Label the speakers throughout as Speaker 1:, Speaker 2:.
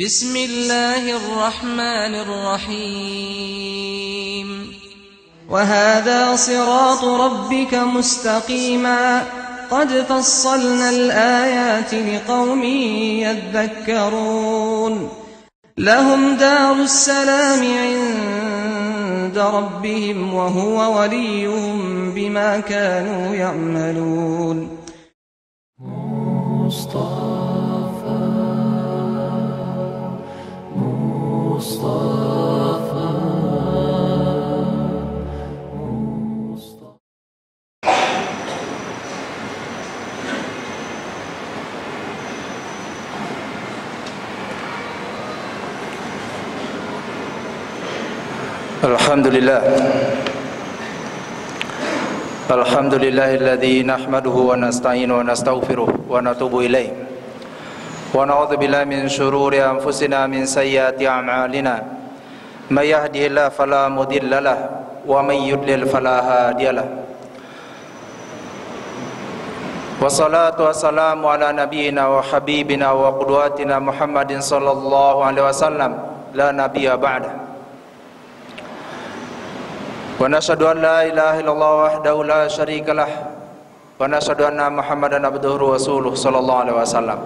Speaker 1: بسم الله الرحمن الرحيم وهذا صراط ربك مستقيما قد فصلنا الآيات لقوم يذكرون لهم دار السلام عند ربهم وهو وليهم بما كانوا يعملون
Speaker 2: Alhamdulillahilladzi nahmaduhu wa nasta'inu wa nastaghfiruh wa natubu ilaih wa na'udzu billahi min syururi anfusina min sayyiati a'malina may yahdihillahu fala mudhillalah wa may yudlil fala hadiyalah wassalatu wassalamu ala nabiyyina wa habibina wa qudwatina Muhammadin sallallahu alaihi wasallam la nabiyya ba'da wa nashhadu an la ilaha illallah wahdahu la syarika lah wa nashhadu anna Muhammadan abduhu wa rasuluhu sallallahu alaihi wasallam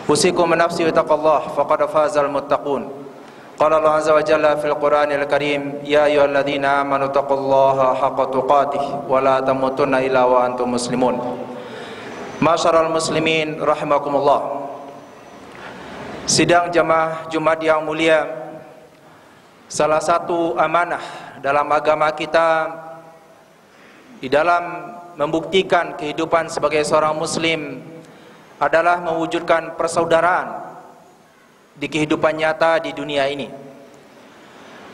Speaker 2: usikum nafsi wa taqallah faqad fazal muttaqun qala Allah azza wa jalla fil Qur'anil Karim ya ayyuhalladzina amanu taqullaha haqqa tuqatih wa la tamutunna illa wa antum muslimun Ma'asyiral muslimin rahimakumullah. Sidang jamaah Jumat yang mulia, salah satu amanah dalam agama kita di dalam membuktikan kehidupan sebagai seorang muslim adalah mewujudkan persaudaraan di kehidupan nyata di dunia ini.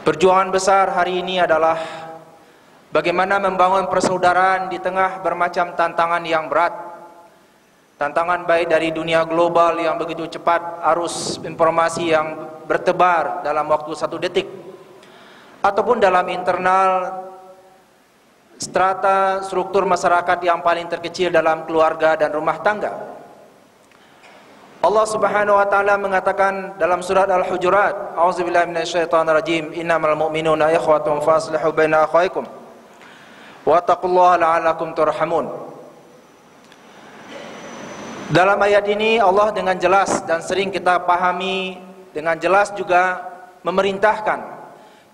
Speaker 2: Perjuangan besar hari ini adalah bagaimana membangun persaudaraan di tengah bermacam tantangan yang berat. Tantangan baik dari dunia global yang begitu cepat, arus informasi yang bertebar dalam waktu 1 detik, ataupun dalam internal strata struktur masyarakat yang paling terkecil dalam keluarga dan rumah tangga. Allah Subhanahu wa taala mengatakan dalam surat Al-Hujurat, a'udzubillahi minasyaitonirrajim, innamal mu'minuna ikhwatun faslihu baina akhawaykum wattaqullaha la'allakum turhamun. Dalam ayat ini Allah dengan jelas dan sering kita pahami dengan jelas juga memerintahkan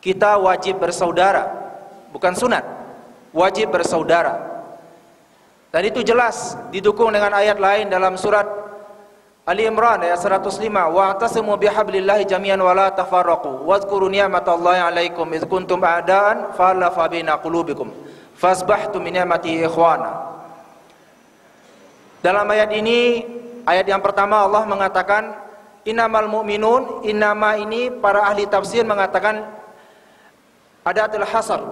Speaker 2: kita wajib bersaudara, bukan sunat, wajib bersaudara. Dan itu jelas didukung dengan ayat lain dalam surat Ali Imran ayat 105, wa'tasimu bihablillahi jami'an wa la tafarraqu wadhkuru ni'matallahi 'alaikum id kuntum a'daan fa'alafa baina qulubikum fasbahtum min ni'matihi ikhwana. Dalam ayat ini, ayat yang pertama Allah mengatakan innamal mu'minun, innama ini para ahli tafsir mengatakan adatul hasar,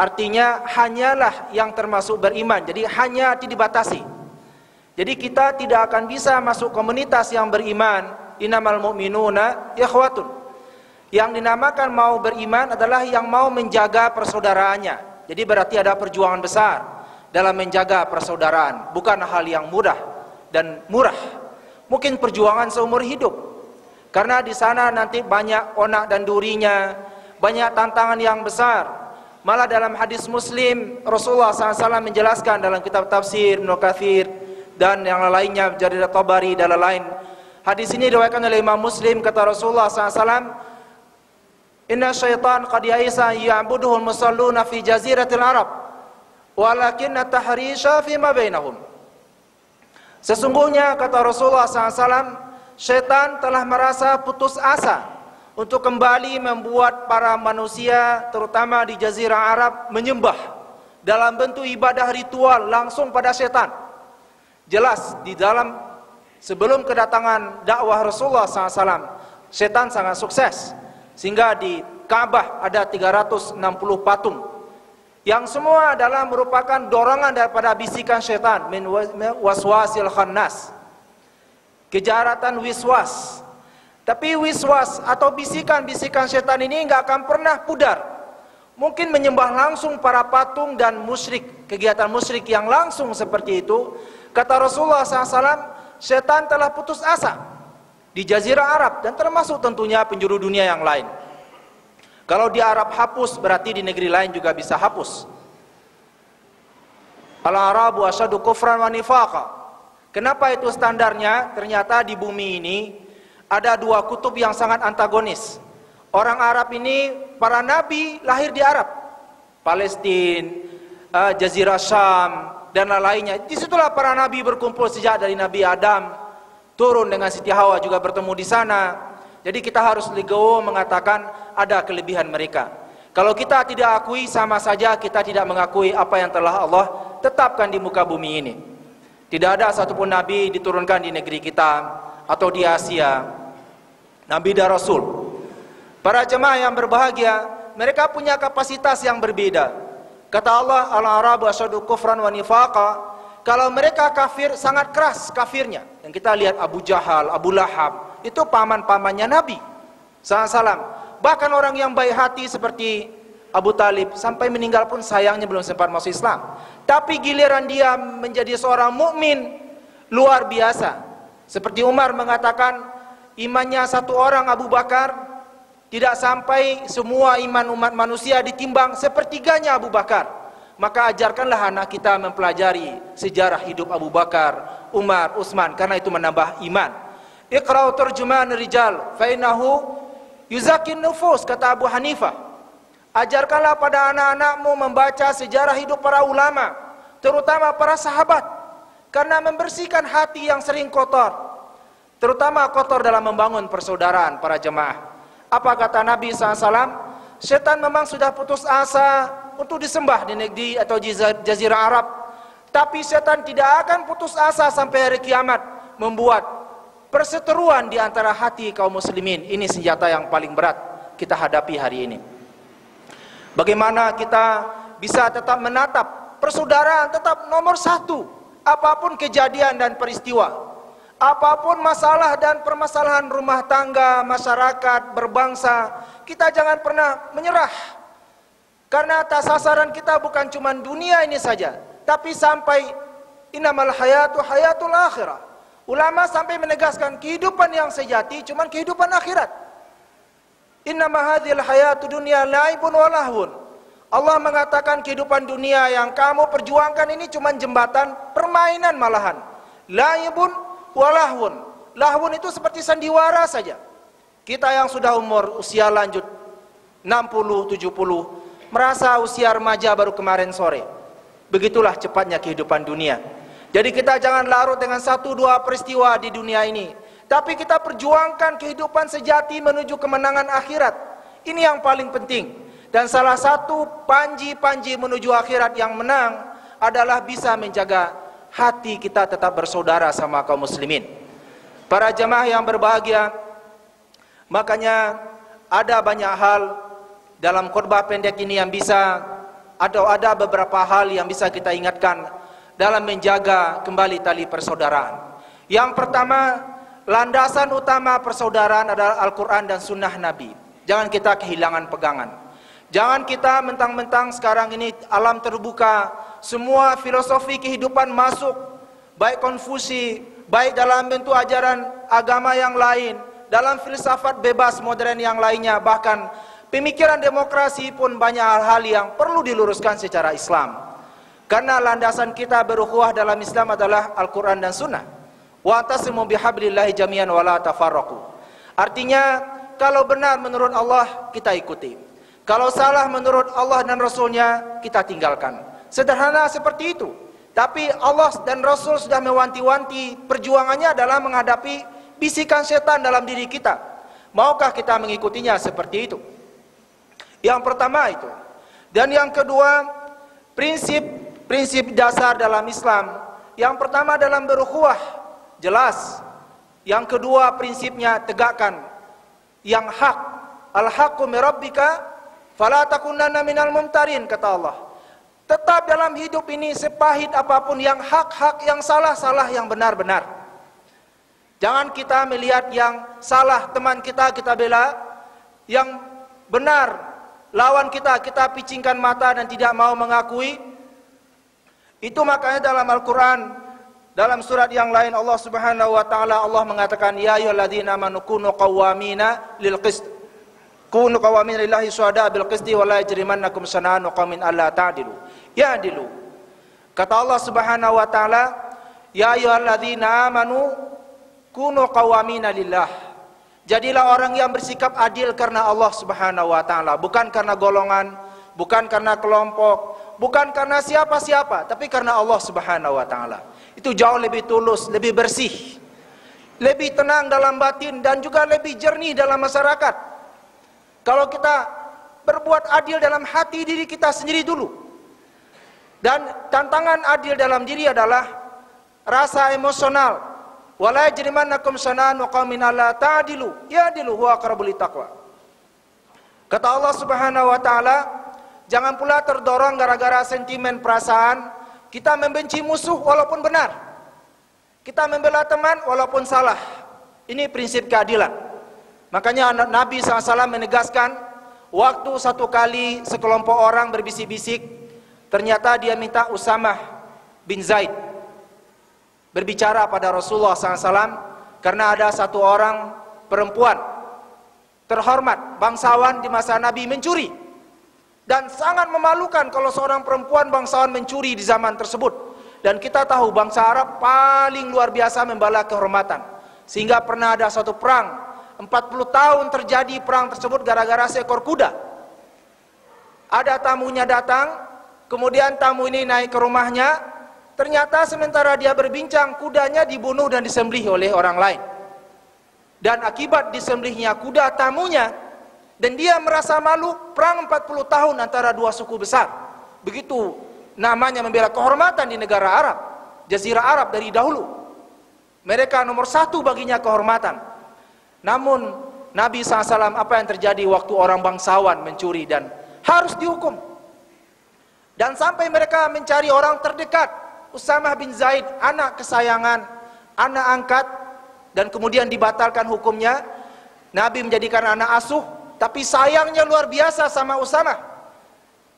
Speaker 2: artinya hanyalah yang termasuk beriman, jadi hanya dibatasi. Jadi kita tidak akan bisa masuk komunitas yang beriman. Innamal mu'minuna ikhwatun, yang dinamakan mau beriman adalah yang mau menjaga persaudaraannya. Jadi berarti ada perjuangan besar dalam menjaga persaudaraan, bukan hal yang mudah dan murah. Mungkin perjuangan seumur hidup, karena di sana nanti banyak onak dan durinya, banyak tantangan yang besar. Malah dalam hadis Muslim, Rasulullah SAW menjelaskan dalam kitab tafsir Ibnu Katsir dan yang lainnya, Jarir Tabari dan lain. Hadis ini diriwayatkan oleh Imam Muslim, kata Rasulullah SAW, inna syaitan qad ya'isa ya'buduhul musalluna fi jaziratil Arab walakinna tahrisha fima bainahum. Sesungguhnya kata Rasulullah SAW, syaitan telah merasa putus asa untuk kembali membuat para manusia terutama di Jazirah Arab menyembah dalam bentuk ibadah ritual langsung pada syaitan. Jelas di dalam sebelum kedatangan dakwah Rasulullah SAW, syaitan sangat sukses sehingga di Ka'bah ada 360 patung yang semua adalah merupakan dorongan daripada bisikan syaitan, min waswasil khannas, kejaratan wiswas. Tapi wiswas atau bisikan-bisikan syaitan ini enggak akan pernah pudar. Mungkin menyembah langsung para patung dan musyrik, kegiatan musyrik yang langsung seperti itu. Kata Rasulullah SAW, syaitan telah putus asa di Jazirah Arab dan termasuk tentunya penjuru dunia yang lain. Kalau di Arab hapus, berarti di negeri lain juga bisa hapus. Al-Arabu asyadu kufran wa nifaqa. Kenapa itu standarnya? Ternyata di bumi ini ada dua kutub yang sangat antagonis. Orang Arab ini, para nabi lahir di Arab, Palestina, Jazirah Syam, dan lainnya. Disitulah para nabi berkumpul sejak dari Nabi Adam turun dengan Siti Hawa juga bertemu di sana. Jadi kita harus legowo mengatakan ada kelebihan mereka. Kalau kita tidak akui, sama saja kita tidak mengakui apa yang telah Allah tetapkan di muka bumi ini. Tidak ada satupun nabi diturunkan di negeri kita atau di Asia, nabi dan rasul. Para jemaah yang berbahagia, mereka punya kapasitas yang berbeda. Kata Allah, al-Arabu asyadu kufran wa nifaqa. Kalau mereka kafir, sangat keras kafirnya. Yang kita lihat Abu Jahal, Abu Lahab, itu paman-pamannya Nabi SAW. Bahkan orang yang baik hati seperti Abu Talib, sampai meninggal pun sayangnya belum sempat masuk Islam. Tapi giliran dia menjadi seorang mukmin luar biasa. Seperti Umar mengatakan, imannya satu orang Abu Bakar tidak sampai semua iman umat manusia ditimbang sepertiganya Abu Bakar. Maka ajarkanlah anak kita mempelajari sejarah hidup Abu Bakar, Umar, Utsman, karena itu menambah iman. Iqra'u turjuman rijal fa innahu yuzakin nufus, kata Abu Hanifah. Ajarkanlah pada anak-anakmu membaca sejarah hidup para ulama, terutama para sahabat, karena membersihkan hati yang sering kotor, terutama kotor dalam membangun persaudaraan para jemaah. Apa kata Nabi SAW? Setan memang sudah putus asa untuk disembah di negeri atau Jazirah Arab, tapi setan tidak akan putus asa sampai hari kiamat membuat perseteruan di antara hati kaum muslimin. Ini senjata yang paling berat kita hadapi hari ini. Bagaimana kita bisa tetap menatap persaudaraan tetap nomor satu, apapun kejadian dan peristiwa, apapun masalah dan permasalahan rumah tangga, masyarakat, berbangsa, kita jangan pernah menyerah. Karena sasaran kita bukan cuma dunia ini saja, tapi sampai innamal hayatu hayatul akhirah. Ulama sampai menegaskan kehidupan yang sejati cuma kehidupan akhirat. Innama hadhil hayatu dunya laibun wa lahun. Allah mengatakan kehidupan dunia yang kamu perjuangkan ini cuma jembatan permainan malahan. Laibun wa lahun. Lahun itu seperti sandiwara saja. Kita yang sudah usia lanjut 60, 70 merasa usia remaja baru kemarin sore. Begitulah cepatnya kehidupan dunia. Jadi kita jangan larut dengan satu dua peristiwa di dunia ini, tapi kita perjuangkan kehidupan sejati menuju kemenangan akhirat. Ini yang paling penting. Dan salah satu panji-panji menuju akhirat yang menang adalah bisa menjaga hati kita tetap bersaudara sama kaum muslimin. Para jemaah yang berbahagia, makanya ada banyak hal dalam khutbah pendek ini yang bisa, atau ada beberapa hal yang bisa kita ingatkan dalam menjaga kembali tali persaudaraan. Yang pertama, landasan utama persaudaraan adalah Al-Quran dan Sunnah Nabi. Jangan kita kehilangan pegangan. Jangan kita mentang-mentang sekarang ini alam terbuka, semua filosofi kehidupan masuk, baik Konfusi, baik dalam bentuk ajaran agama yang lain, dalam filsafat bebas modern yang lainnya, bahkan pemikiran demokrasi pun banyak hal-hal yang perlu diluruskan secara Islam. Karena landasan kita berukhuwah dalam Islam adalah Al-Quran dan Sunnah. Wa'tasimu bihablillahi jami'an wa la tafarraqu. Artinya, kalau benar menurut Allah, kita ikuti. Kalau salah menurut Allah dan Rasulnya, kita tinggalkan. Sederhana seperti itu. Tapi Allah dan Rasul sudah mewanti-wanti, perjuangannya adalah menghadapi bisikan setan dalam diri kita. Maukah kita mengikutinya seperti itu? Yang pertama itu. Dan yang kedua, prinsip dasar dalam Islam. Yang pertama dalam berukhuwah, jelas. Yang kedua prinsipnya tegakkan yang hak. Al-haqqu min rabbika fala takunanna minal mumtarin, kata Allah. Tetap dalam hidup ini sepahit apapun, yang hak-hak, yang salah-salah, yang benar-benar. Jangan kita melihat yang salah teman kita bela, yang benar lawan kita picingkan mata dan tidak mau mengakui. Itu makanya dalam Al-Quran Dalam surat yang lain Allah Subhanahu wa taala Allah mengatakan ya ayyuhalladzina amanu kunu qawwamina lil qist. Kunu qawwamina lillahi syuhada bil qisti wa la yajrimannakum shana'anu qaumin alla ta'dilu. Ya'dilu. Kata Allah Subhanahu wa taala, ya ayyuhalladzina amanu kunu qawwamina lillah. Jadilah orang yang bersikap adil karena Allah Subhanahu wa taala, bukan karena golongan, bukan karena kelompok, bukan karena siapa-siapa, tapi karena Allah Subhanahu wa taala. Itu jauh lebih tulus, lebih bersih, lebih tenang dalam batin, dan juga lebih jernih dalam masyarakat. Kalau kita berbuat adil dalam hati diri kita sendiri dulu. Dan tantangan adil dalam diri adalah rasa emosional. Wala yajrimannakum shana'anu qaumin alla ta'dilu, ya'dilu huwa aqrabu littaqwa. Kata Allah Subhanahu wa taala, jangan pula terdorong gara-gara sentimen perasaan kita membenci musuh walaupun benar, kita membela teman walaupun salah. Ini prinsip keadilan. Makanya Nabi SAW menegaskan, waktu satu kali sekelompok orang berbisik-bisik, ternyata dia minta Usamah bin Zaid berbicara pada Rasulullah SAW, karena ada satu orang perempuan terhormat, bangsawan di masa Nabi mencuri. Dan sangat memalukan kalau seorang perempuan bangsawan mencuri di zaman tersebut. Dan kita tahu bangsa Arab paling luar biasa membela kehormatan. Sehingga pernah ada satu perang, 40 tahun terjadi perang tersebut gara-gara seekor kuda. Ada tamunya datang, kemudian tamu ini naik ke rumahnya. Ternyata sementara dia berbincang, kudanya dibunuh dan disembelih oleh orang lain. Dan akibat disembelihnya kuda tamunya, dan dia merasa malu, perang 40 tahun antara dua suku besar. Begitu namanya membela kehormatan di negara Arab, Jazirah Arab dari dahulu. Mereka nomor satu baginya kehormatan. Namun Nabi SAW, apa yang terjadi waktu orang bangsawan mencuri dan harus dihukum. Dan sampai mereka mencari orang terdekat, Usamah bin Zaid, anak kesayangan, anak angkat, dan kemudian dibatalkan hukumnya. Nabi menjadikan anak asuh, tapi sayangnya luar biasa sama Usamah.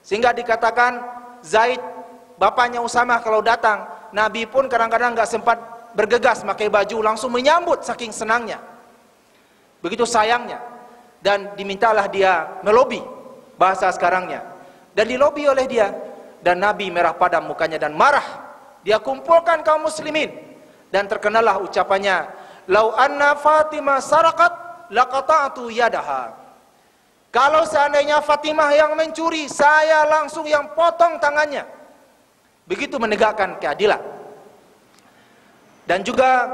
Speaker 2: Sehingga dikatakan Zaid, bapaknya Usamah, kalau datang, Nabi pun kadang-kadang gak sempat bergegas pakai baju, langsung menyambut saking senangnya. Begitu sayangnya. Dan dimintalah dia melobi, bahasa sekarangnya. Dan dilobi oleh dia. Dan Nabi merah padam mukanya dan marah. Dia kumpulkan kaum muslimin. Dan terkenalah ucapannya, "Lau anna Fatimah sarakat laqata'tu yadaha." Kalau seandainya Fatimah yang mencuri, saya langsung yang potong tangannya. Begitu menegakkan keadilan. Dan juga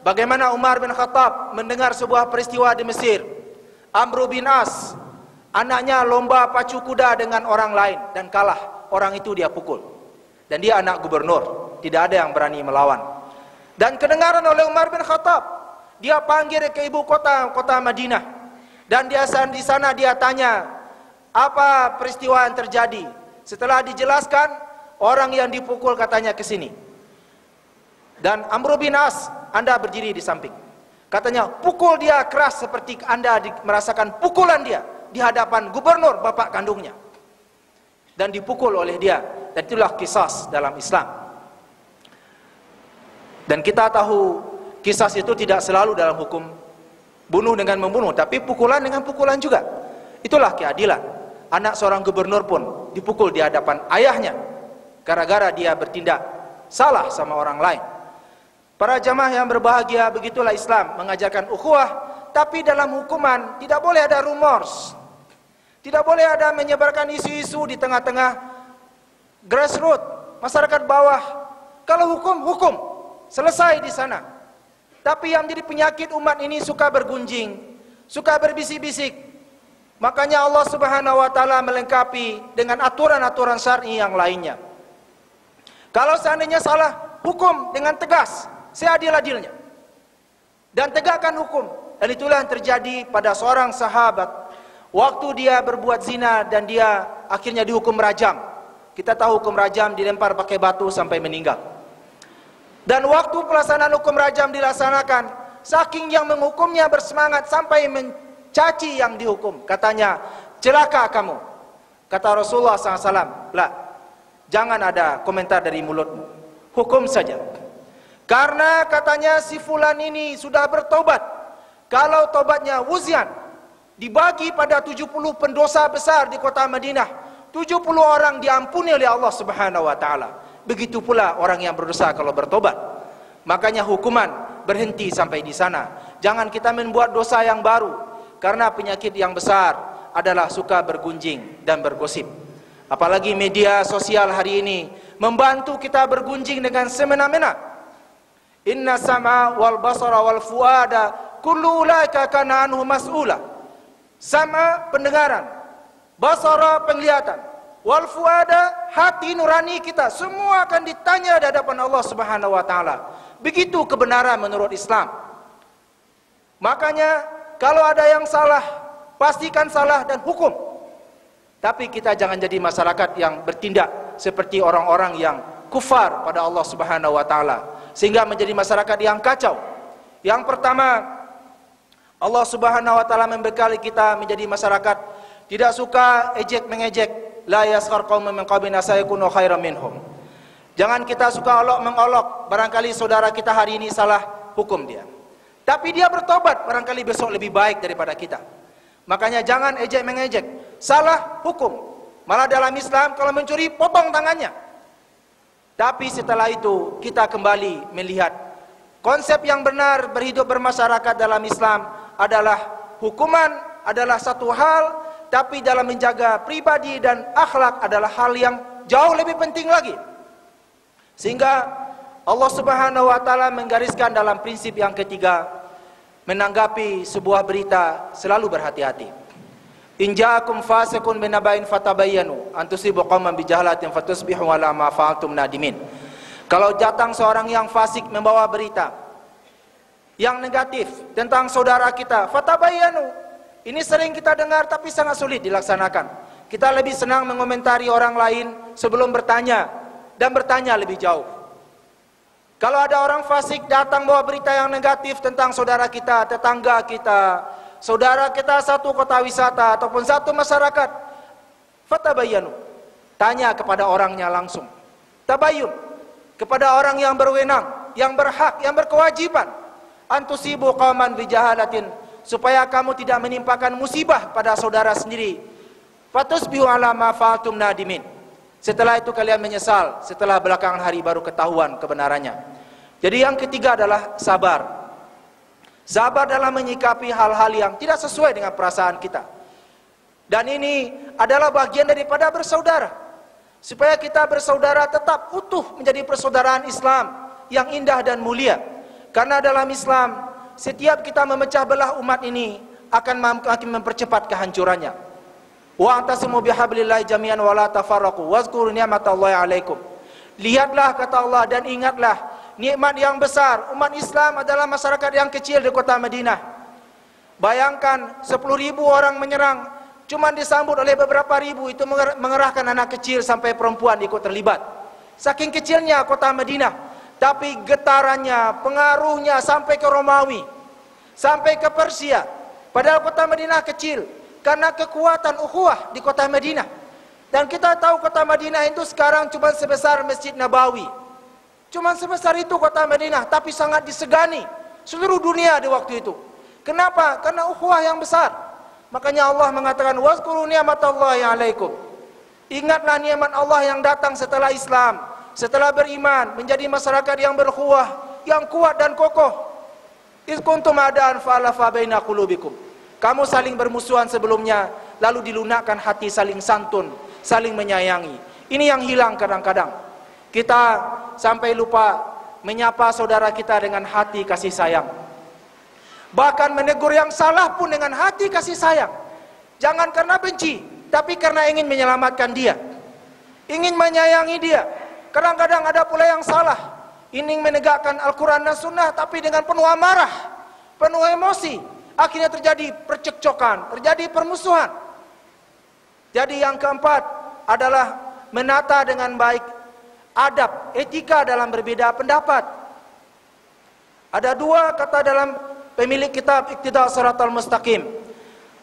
Speaker 2: bagaimana Umar bin Khattab mendengar sebuah peristiwa di Mesir. Amr bin As, anaknya lomba pacu kuda dengan orang lain dan kalah. Orang itu dia pukul. Dan dia anak gubernur, tidak ada yang berani melawan. Dan kedengaran oleh Umar bin Khattab, dia panggil ke ibu kota Madinah. Dan di sana dia tanya, apa peristiwa yang terjadi? Setelah dijelaskan, orang yang dipukul katanya ke sini. Dan Amr bin As, Anda berdiri di samping. Katanya, pukul dia keras seperti Anda merasakan pukulan dia di hadapan gubernur bapak kandungnya. Dan dipukul oleh dia. Dan itulah qisas dalam Islam. Dan kita tahu qisas itu tidak selalu dalam hukum bunuh dengan membunuh, tapi pukulan dengan pukulan juga. Itulah keadilan. Anak seorang gubernur pun dipukul di hadapan ayahnya gara-gara dia bertindak salah sama orang lain. Para jamaah yang berbahagia, begitulah Islam mengajarkan ukhuwah, tapi dalam hukuman tidak boleh ada rumors. Tidak boleh ada menyebarkan isu-isu di tengah-tengah grassroots, masyarakat bawah. Kalau hukum, hukum. Selesai di sana. Tapi yang jadi penyakit umat ini suka bergunjing, suka berbisik-bisik. Makanya Allah Subhanahu wa taala melengkapi dengan aturan-aturan syar'i yang lainnya. Kalau seandainya salah, hukum dengan tegas, seadil-adilnya. Dan tegakkan hukum. Dan itulah yang terjadi pada seorang sahabat. Waktu dia berbuat zina dan dia akhirnya dihukum rajam. Kita tahu hukum rajam dilempar pakai batu sampai meninggal. Dan waktu pelaksanaan hukum rajam dilaksanakan, saking yang menghukumnya bersemangat sampai mencaci yang dihukum. Katanya, celaka kamu. Kata Rasulullah SAW, "La, jangan ada komentar dari mulutmu. Hukum saja. Karena katanya si fulan ini sudah bertobat. Kalau tobatnya wuzian, dibagi pada 70 pendosa besar di kota Madinah, 70 orang diampuni oleh Allah Subhanahu wa taala. Begitu pula orang yang berdosa kalau bertobat. Makanya hukuman berhenti sampai di sana. Jangan kita membuat dosa yang baru, karena penyakit yang besar adalah suka bergunjing dan bergosip. Apalagi media sosial hari ini membantu kita bergunjing dengan semena-mena. Inna sama wal basara wal fuada kullu ulaika kana anhu mas'ula. Sama pendengaran, basara penglihatan, wal fuada hati nurani kita, semua akan ditanya di hadapan Allah Subhanahu wa taala. Begitu kebenaran menurut Islam. Makanya kalau ada yang salah, pastikan salah dan hukum. Tapi kita jangan jadi masyarakat yang bertindak seperti orang-orang yang kufar pada Allah Subhanahu wa taala, sehingga menjadi masyarakat yang kacau. Yang pertama, Allah Subhanahu wa taala membekali kita menjadi masyarakat tidak suka ejek mengejek. La yaskhar qaumun min qaumin sayakunu khairan minhum. Jangan kita suka olok mengolok. Barangkali saudara kita hari ini salah, hukum dia. Tapi dia bertobat, barangkali besok lebih baik daripada kita. Makanya jangan ejek mengejek. Salah, hukum. Malah dalam Islam kalau mencuri potong tangannya. Tapi setelah itu kita kembali melihat konsep yang benar berhidup bermasyarakat dalam Islam adalah hukuman adalah satu hal, tapi dalam menjaga pribadi dan akhlak adalah hal yang jauh lebih penting lagi. Sehingga Allah Subhanahu wa taala menggariskan dalam prinsip yang ketiga, menanggapi sebuah berita selalu berhati-hati. In ja'akum fasiqun binaba'in fatabayyanu an tusibu qauman bijahalatin fatusbihu ala ma fa'altum nadimin. Kalau datang seorang yang fasik membawa berita yang negatif tentang saudara kita, fatabayyanu. Ini sering kita dengar tapi sangat sulit dilaksanakan. Kita lebih senang mengomentari orang lain sebelum bertanya, dan bertanya lebih jauh. Kalau ada orang fasik datang bawa berita yang negatif tentang saudara kita, tetangga kita, saudara kita satu kota wisata ataupun satu masyarakat, fatabayyanu. Tanya kepada orangnya langsung. Tabayyun kepada orang yang berwenang, yang berhak, yang berkewajiban. Antusibu qauman bijahalatin, supaya kamu tidak menimpakan musibah pada saudara sendiri. Fatusbihu ala ma fa'altum nadimin. Setelah itu kalian menyesal, setelah belakangan hari baru ketahuan kebenarannya. Jadi yang ketiga adalah sabar. Sabar dalam menyikapi hal-hal yang tidak sesuai dengan perasaan kita. Dan ini adalah bagian daripada bersaudara. Supaya kita bersaudara tetap utuh menjadi persaudaraan Islam yang indah dan mulia. Karena dalam Islam, setiap kita memecah belah umat ini akan mempercepat kehancurannya. Wa antasimu bihablillahi jami'an wa la tafarraqu wazkuru ni'matallahi 'alaikum. Lihatlah kata Allah dan ingatlah nikmat yang besar. Umat Islam adalah masyarakat yang kecil di kota Madinah. Bayangkan 10.000 orang menyerang, cuma disambut oleh beberapa ribu. Itu mengerahkan anak kecil sampai perempuan ikut terlibat. Saking kecilnya kota Madinah, tapi getarannya, pengaruhnya sampai ke Romawi, sampai ke Persia. Padahal kota Madinah kecil karena kekuatan ukhuwah di kota Madinah. Dan kita tahu kota Madinah itu sekarang cuma sebesar Masjid Nabawi. Cuma sebesar itu kota Madinah, tapi sangat disegani seluruh dunia di waktu itu. Kenapa? Karena ukhuwah yang besar. Makanya Allah mengatakan wazkuru ni'matallahi 'alaikum. Ingatlah nikmat Allah yang datang setelah Islam, setelah beriman, menjadi masyarakat yang berukhuwah, yang kuat dan kokoh. Iz kuntum adaan fa'alafa baina qulubikum. Kamu saling bermusuhan sebelumnya, lalu dilunakkan hati saling santun, saling menyayangi. Ini yang hilang kadang-kadang. Kita sampai lupa menyapa saudara kita dengan hati kasih sayang. Bahkan menegur yang salah pun dengan hati kasih sayang. Jangan karena benci, tapi karena ingin menyelamatkan dia, ingin menyayangi dia. Kadang-kadang ada pula yang salah, ingin menegakkan Al-Quran dan Sunnah, tapi dengan penuh amarah, penuh emosi. Akhirnya terjadi percekcokan, terjadi permusuhan. Jadi yang keempat adalah menata dengan baik adab, etika dalam berbeda pendapat. Ada dua kata dalam pemilik kitab Iqtida' Shiratal Mustaqim.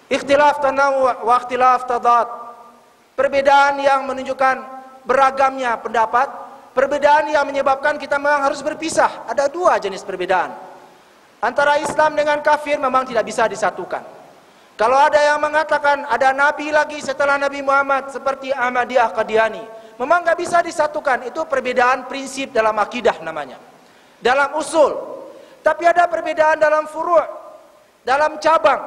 Speaker 2: Ikhtilaf tanawu' wa ikhtilaf tadad. Perbedaan yang menunjukkan beragamnya pendapat perbedaan yang menyebabkan kita memang harus berpisah. Ada dua jenis perbedaan. Antara Islam dengan kafir memang tidak bisa disatukan. Kalau ada yang mengatakan ada nabi lagi setelah Nabi Muhammad seperti Ahmadiyah Qadiani, memang nggak bisa disatukan. Itu perbedaan prinsip dalam akidah namanya, dalam usul. Tapi ada perbedaan dalam furu', dalam cabang.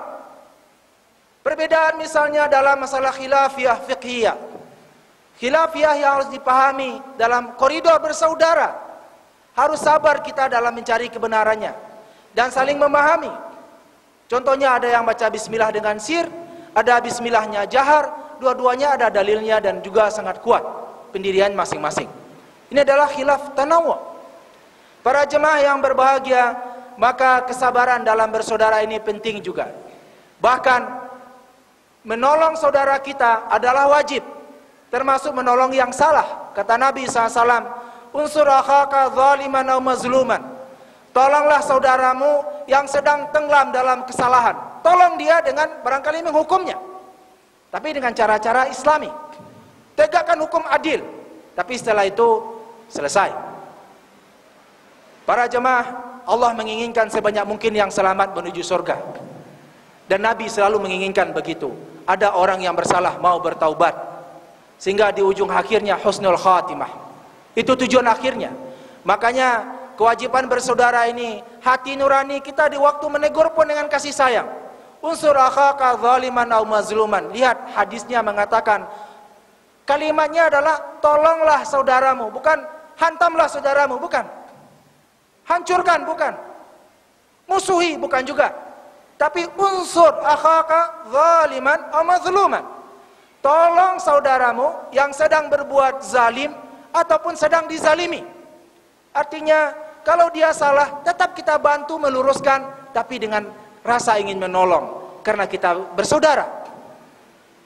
Speaker 2: Perbedaan misalnya dalam masalah khilafiyah fiqhiyah. Khilafiyah yang harus dipahami dalam koridor bersaudara. Harus sabar kita dalam mencari kebenarannya dan saling memahami. Contohnya ada yang baca bismillah dengan sir, ada bismillahnya jahar, dua-duanya ada dalilnya dan juga sangat kuat pendirian masing-masing. Ini adalah khilaf tanawu'. Para jemaah yang berbahagia, maka kesabaran dalam bersaudara ini penting juga. Bahkan menolong saudara kita adalah wajib, termasuk menolong yang salah. Kata Nabi SAW, unsur akhaka zaliman aw mazluman. Tolonglah saudaramu yang sedang tenggelam dalam kesalahan. Tolong dia dengan barangkali menghukumnya, tapi dengan cara-cara islami. Tegakkan hukum adil, tapi setelah itu selesai. Para jemaah, Allah menginginkan sebanyak mungkin yang selamat menuju surga. Dan Nabi selalu menginginkan begitu. Ada orang yang bersalah mau bertaubat, sehingga di ujung akhirnya husnul khatimah. Itu tujuan akhirnya. Makanya kewajiban bersaudara ini, hati nurani kita di waktu menegur pun dengan kasih sayang. Unsur akhaka zaliman aw mazluman. Lihat hadisnya mengatakan, kalimatnya adalah tolonglah saudaramu, bukan hantamlah saudaramu, bukan. Hancurkan, bukan. Musuhi, bukan juga. Tapi unsur akhaka zaliman aw mazluman. Tolong saudaramu yang sedang berbuat zalim ataupun sedang dizalimi. Artinya kalau dia salah tetap kita bantu meluruskan, tapi dengan rasa ingin menolong karena kita bersaudara.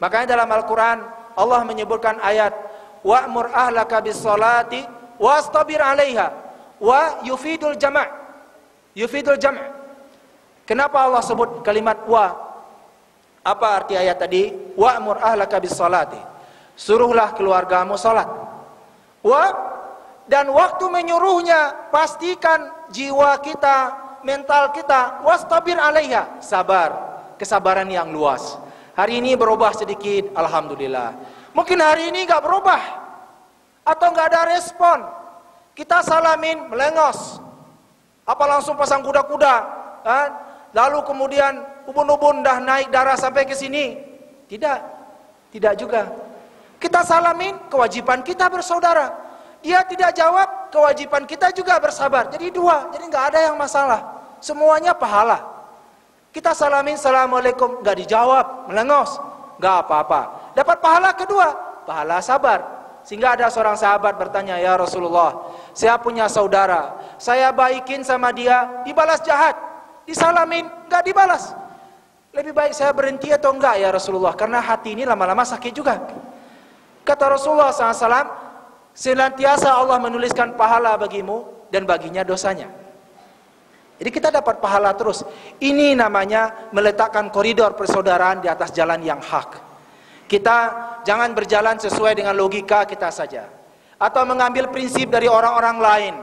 Speaker 2: Makanya dalam Al-Quran Allah menyebutkan ayat wa'mur ahlaka bis salati wastabir 'alaiha wa yufidul jama'. Yufidul jama'. Kenapa Allah sebut kalimat wa? Apa arti ayat tadi? Wa'mur ahlaka bis salati. Suruhlah keluargamu salat. Wa, dan waktu menyuruhnya pastikan jiwa kita, mental kita wastabir 'alaiha, sabar, kesabaran yang luas. Hari ini berubah sedikit, alhamdulillah. Mungkin hari ini enggak berubah atau enggak ada respon. Kita salamin melengos. Apa langsung pasang kuda-kuda, kan? Lalu kemudian ubun-ubun dah naik darah sampai ke sini. Tidak juga. Kita salamin, kewajiban kita bersaudara. Dia tidak jawab, kewajiban kita juga bersabar. Jadi dua, jadi nggak ada yang masalah. Semuanya pahala. Kita salamin, assalamualaikum, nggak dijawab, melengos, nggak apa-apa. Dapat pahala kedua, pahala sabar. Sehingga ada seorang sahabat bertanya, ya Rasulullah, saya punya saudara, saya baikin sama dia, dibalas jahat. Disalamin, enggak dibalas. Lebih baik saya berhenti atau enggak ya Rasulullah? Karena hati ini lama-lama sakit juga. Kata Rasulullah SAW, senantiasa Allah menuliskan pahala bagimu dan baginya dosanya. Jadi kita dapat pahala terus. Ini namanya meletakkan koridor persaudaraan di atas jalan yang hak. Kita jangan berjalan sesuai dengan logika kita saja, atau mengambil prinsip dari orang-orang lain,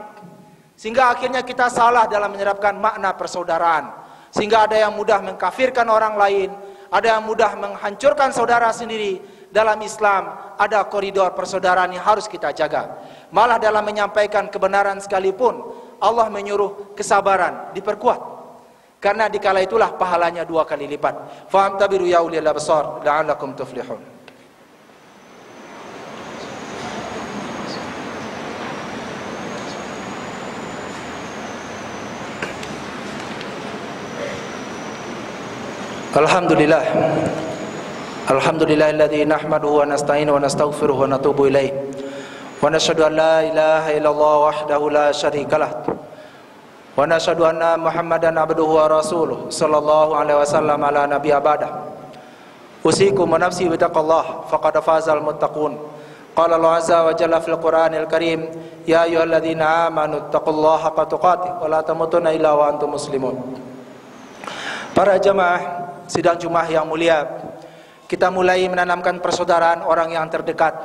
Speaker 2: sehingga akhirnya kita salah dalam menerapkan makna persaudaraan. Sehingga ada yang mudah mengkafirkan orang lain, ada yang mudah menghancurkan saudara sendiri. Dalam Islam ada koridor persaudaraan yang harus kita jaga. Malah dalam menyampaikan kebenaran sekalipun Allah menyuruh kesabaran diperkuat. Karena dikala itulah pahalanya 2 kali lipat. Faham tabiru ya ulil absar la'allakum tuflihun. Alhamdulillah. Alhamdulillahilladzi nahmaduhu wa nasta'inuhu wa nastaghfiruhu wa natubu ilaih. Wa nashhadu an la ilaha illallah wahdahu la syarikalah. Wa nashhadu anna Muhammadan abduhu wa rasuluh sallallahu alaihi wasallam ala nabiy abadah. Usikum wa nafsi bi taqwallah faqad fazal muttaqun. Qala Allah azza wa jalla fil Qur'anil Karim, ya ayyuhalladzina amanu taqullaha haqqa tuqatih wa la tamutunna illa wa antum muslimun. Para jemaah sidang Jumat yang mulia, kita mulai menanamkan persaudaraan orang yang terdekat.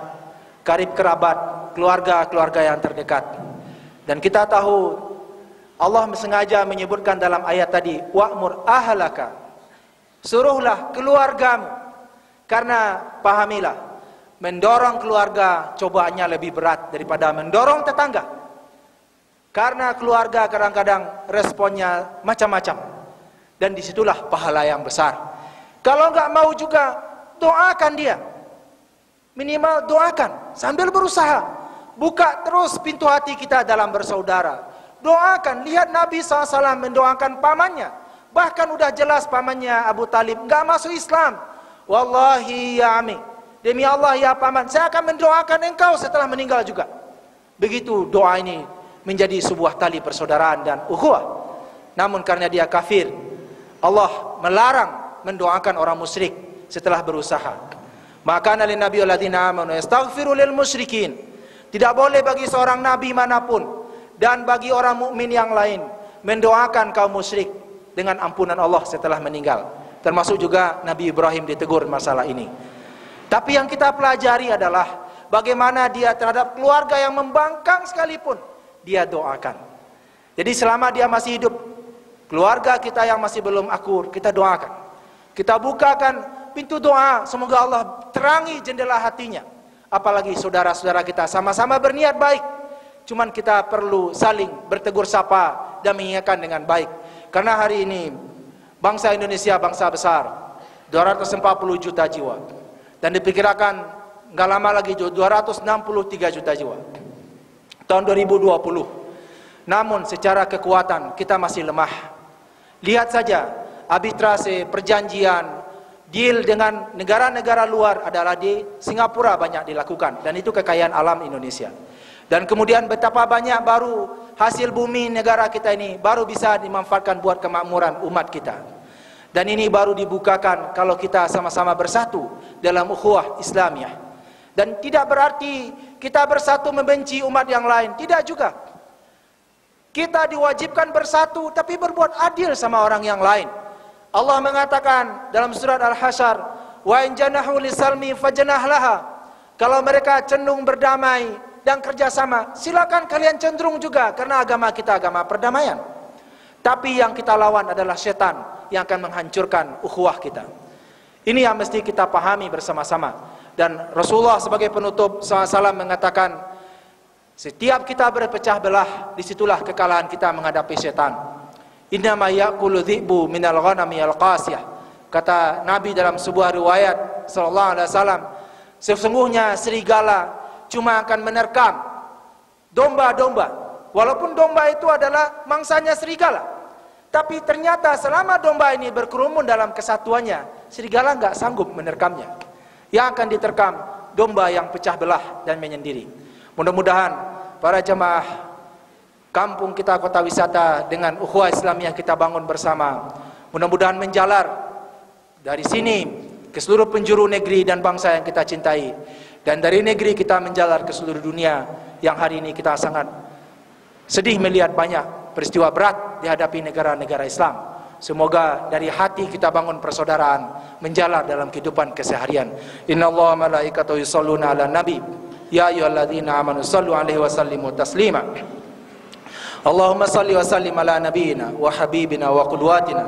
Speaker 2: karib kerabat, keluarga-keluarga yang terdekat. Dan kita tahu Allah sengaja menyebutkan dalam ayat tadi, wa'mur ahlaka, suruhlah keluargamu, karena pahamilah, mendorong keluarga cobaannya lebih berat daripada mendorong tetangga. Karena keluarga kadang-kadang responnya macam-macam, dan disitulah pahala yang besar. Kalau nggak mau juga, doakan dia. Minimal doakan sambil berusaha. Buka terus pintu hati kita dalam bersaudara. Doakan. Lihat Nabi SAW mendoakan pamannya. Bahkan udah jelas pamannya Abu Talib nggak masuk Islam. Wallahi ya ami, demi Allah ya paman, saya akan mendoakan engkau setelah meninggal juga. Begitu doa ini menjadi sebuah tali persaudaraan dan ukhuwah. Namun karena dia kafir, Allah melarang mendoakan orang musyrik setelah berusaha. Maka nabi nabi alladzina amanu yastaghfiru lil musyrikin. Tidak boleh bagi seorang nabi manapun dan bagi orang mukmin yang lain mendoakan kaum musyrik dengan ampunan Allah setelah meninggal. Termasuk juga Nabi Ibrahim ditegur masalah ini. Tapi yang kita pelajari adalah bagaimana dia terhadap keluarga yang membangkang sekalipun dia doakan. Jadi selama dia masih hidup, keluarga kita yang masih belum akur, kita doakan. Kita bukakan pintu doa, semoga Allah terangi jendela hatinya. Apalagi saudara-saudara kita sama-sama berniat baik, cuman kita perlu saling bertegur sapa dan mengingatkan dengan baik. Karena hari ini bangsa Indonesia bangsa besar, 240 juta jiwa, dan diperkirakan nggak lama lagi 263 juta jiwa tahun 2020. Namun secara kekuatan kita masih lemah. Lihat saja arbitrase, perjanjian, deal dengan negara-negara luar adalah di Singapura banyak dilakukan, dan itu kekayaan alam Indonesia. Dan kemudian betapa banyak baru hasil bumi negara kita ini baru bisa dimanfaatkan buat kemakmuran umat kita. Dan ini baru dibukakan kalau kita sama-sama bersatu dalam ukhuwah Islamiyah. Dan tidak berarti kita bersatu membenci umat yang lain, tidak juga. Kita diwajibkan bersatu tapi berbuat adil sama orang yang lain. Allah mengatakan dalam surat Al-Hasyr, wa in janahu lisalmi fajnah laha. Kalau mereka cenderung berdamai dan kerjasama, silakan kalian cenderung juga, karena agama kita agama perdamaian. Tapi yang kita lawan adalah setan yang akan menghancurkan ukhuwah kita. Ini yang mesti kita pahami bersama-sama. Dan Rasulullah sebagai penutup SAW mengatakan, setiap kita berpecah belah, disitulah kekalahan kita menghadapi setan. Innama ya'kulu dhi'bu minal ghanami al-qasiyah. Kata Nabi dalam sebuah riwayat sallallahu alaihi wasallam, sesungguhnya serigala cuma akan menerkam domba-domba. Walaupun domba itu adalah mangsanya serigala, tapi ternyata selama domba ini berkerumun dalam kesatuannya, serigala nggak sanggup menerkamnya. Yang akan diterkam domba yang pecah belah dan menyendiri. Mudah-mudahan para jemaah kampung kita kota wisata dengan ukhuwah Islamiyah kita bangun bersama, mudah-mudahan menjalar dari sini ke seluruh penjuru negeri dan bangsa yang kita cintai, dan dari negeri kita menjalar ke seluruh dunia yang hari ini kita sangat sedih melihat banyak peristiwa berat dihadapi negara-negara Islam. Semoga dari hati kita bangun persaudaraan menjalar dalam kehidupan keseharian. Innallaha malaikatahu yusholluna 'alan nabi ya ayyuhalladzina amanu shallu 'alaihi wa sallimu taslima. Allahumma shalli wa sallim ala nabiyyina wa habibina wa qudwatina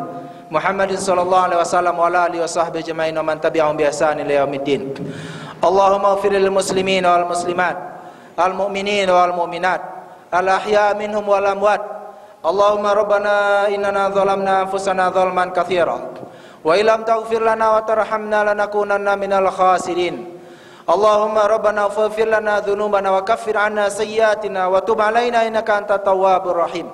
Speaker 2: Muhammadin sallallahu alaihi wasallam wa ala alihi wa sahbihi ajma'in wa man tabi'ahum bi ihsan ila yaumiddin. Allahumma ighfir lil muslimin wal muslimat, al mu'minin wal mu'minat, al ahya minhum wal amwat. Allahumma rabbana innana zalamna anfusana zalman katsira wa illam taghfir lana wa tarhamna lanakunanna minal khasirin. Allahumma rabbana ighfir lana dhunubana wa kaffir 'anna sayyi'atina wa tub 'alaina innaka antat tawwabur rahim.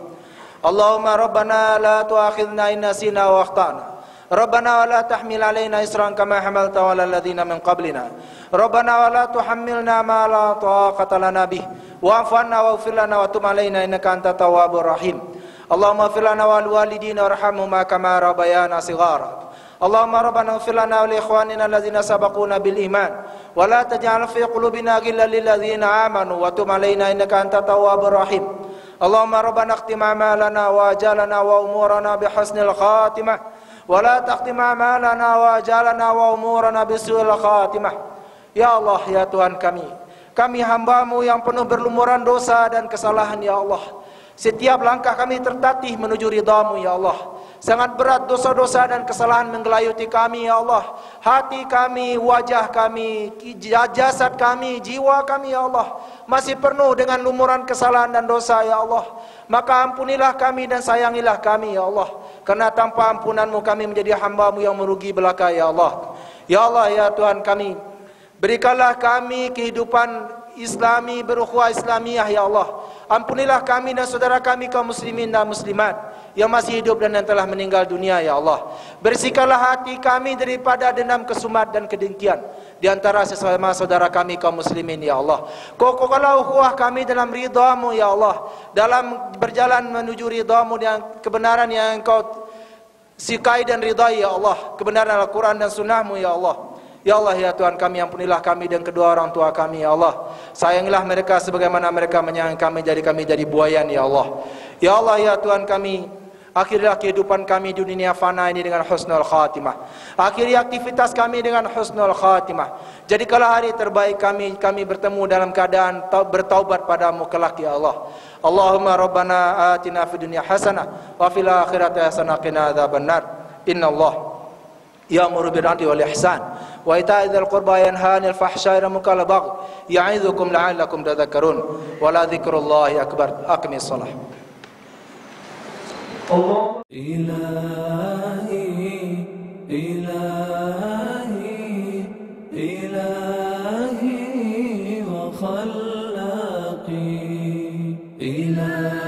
Speaker 2: Allahumma rabbana la tu'akhidhna in nasina wa akhtana. Rabbana wa la tahmil 'alaina isran kama hamalta 'alal ladzina min qablina. Rabbana wa la tuhammilna ma la taqata lana bih. Wa'fu 'anna waghfir lana wa tub 'alaina innaka antat tawwabur rahim. Allahumma ighfir lana wal walidina warhamhuma kama rabbayana shighara. Allahumma rabbana ighfir lana wa li ikhwanina alladzina sabaquna bil iman wa la taj'al fi qulubina ghillan lil ladzina amanu wa tub 'alaina innaka antat tawwabur rahim. Allahumma rabbana akhtim a'malana wa ajalana wa umurana bi husnil khatimah wa la takhtim a'malana wa ajalana wa umurana bi su'il khatimah. Ya Allah, ya Tuhan kami, Kami hamba-Mu yang penuh berlumuran dosa dan kesalahan ya Allah. Setiap langkah kami tertatih menuju ridha-Mu ya Allah. Sangat berat dosa-dosa dan kesalahan menggelayuti kami ya Allah. Hati kami, wajah kami, jasad kami, jiwa kami ya Allah masih penuh dengan lumuran kesalahan dan dosa ya Allah. Maka ampunilah kami dan sayangilah kami ya Allah. Karena tanpa ampunan-Mu kami menjadi hamba-Mu yang merugi belaka ya Allah. Ya Allah ya Tuhan kami, berikanlah kami kehidupan Islami, berukhuwah Islamiyah ya Allah. Ampunilah kami dan saudara kami kaum muslimin dan muslimat yang masih hidup dan yang telah meninggal dunia ya Allah. Bersihkanlah hati kami daripada dendam, kesumat dan kedengkian di antara sesama saudara kami kaum muslimin ya Allah. Kokohkanlah ukhuwah kami dalam ridha-Mu ya Allah, dalam berjalan menuju ridha-Mu dengan kebenaran yang Engkau sukai dan ridai ya Allah, kebenaran Al-Quran dan Sunnah-Mu ya Allah. Ya Allah ya Tuhan kami, ampunilah kami dan kedua orang tua kami ya Allah. Sayangilah mereka sebagaimana mereka menyayangi kami, kami jadi buayan ya Allah. Ya Allah ya Tuhan kami, akhirilah kehidupan kami di dunia fana ini dengan husnul khatimah. Akhiri aktivitas kami dengan husnul khatimah. Jadikanlah hari terbaik kami bertemu dalam keadaan bertaubat padamu kelak ya Allah. Allahumma rabbana atina fid dunya hasanah wa fil akhirati hasanah qina adzabannar. Innallaha ya'muru bil 'adli wal ihsan wa ita'i dzil qurba yanha 'anil fahsya'i wal munkari wal baghi ya'idzukum la'allakum tadhakkarun wa la dzikrullahi akbar. Aqimis shalah. Allah ilahi ilahi ilahi wa khallaqi ilahi